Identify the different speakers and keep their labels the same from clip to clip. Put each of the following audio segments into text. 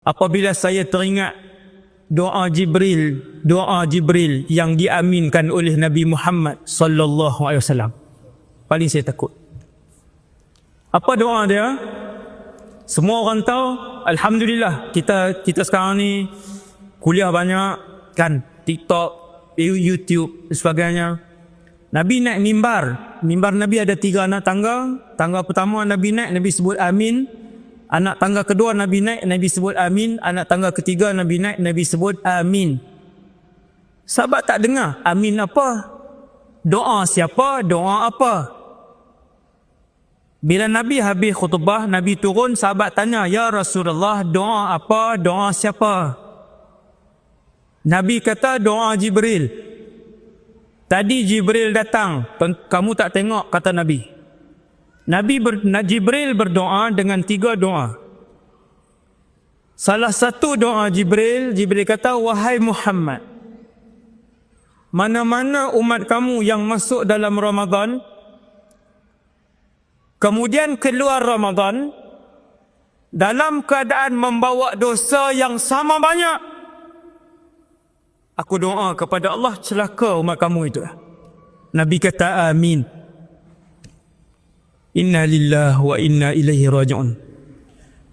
Speaker 1: Apabila saya teringat doa Jibril yang diaminkan oleh Nabi Muhammad sallallahu alaihi wasallam, paling saya takut. Apa doa dia? Semua orang tahu, alhamdulillah kita sekarang ni kuliah banyak kan, TikTok, YouTube dan sebagainya. Nabi naik mimbar Nabi ada 3 anak tangga. Tangga pertama Nabi naik, Nabi sebut amin. Anak tangga kedua Nabi naik, Nabi sebut amin. Anak tangga ketiga Nabi naik, Nabi sebut amin. Sahabat tak dengar amin apa, doa siapa, doa apa. Bila Nabi habis khutbah, Nabi turun, sahabat tanya, ya Rasulullah, doa apa, doa siapa? Nabi kata doa Jibril. Tadi Jibril datang, kamu tak tengok, kata Nabi. Jibril berdoa dengan 3 doa. Salah satu doa Jibril kata, wahai Muhammad, mana-mana umat kamu yang masuk dalam Ramadan, kemudian keluar Ramadan, dalam keadaan membawa dosa yang sama banyak, aku doa kepada Allah, celaka umat kamu itu. Nabi kata amin. Inna lillahi wa inna ilaihi raji'un.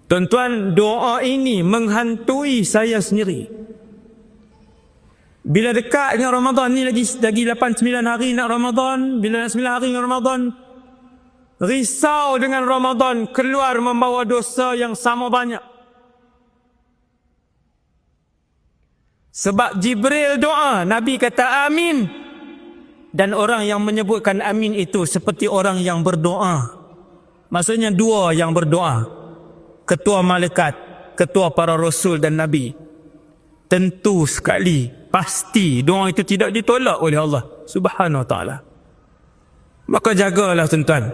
Speaker 1: Tuan-tuan, doa ini menghantui saya sendiri. Bila dekatnya Ramadan ni, lagi 8-9 hari nak Ramadan, bila nak 9 hari nak Ramadan, risau dengan Ramadan, keluar membawa dosa yang sama banyak. Sebab Jibril doa, Nabi kata amin. Dan orang yang menyebutkan amin itu seperti orang yang berdoa. Maksudnya 2 yang berdoa. Ketua malaikat, ketua para rasul dan Nabi. Tentu sekali, pasti doa itu tidak ditolak oleh Allah Subhanahu wa ta'ala. Maka jagalah tuan-tuan.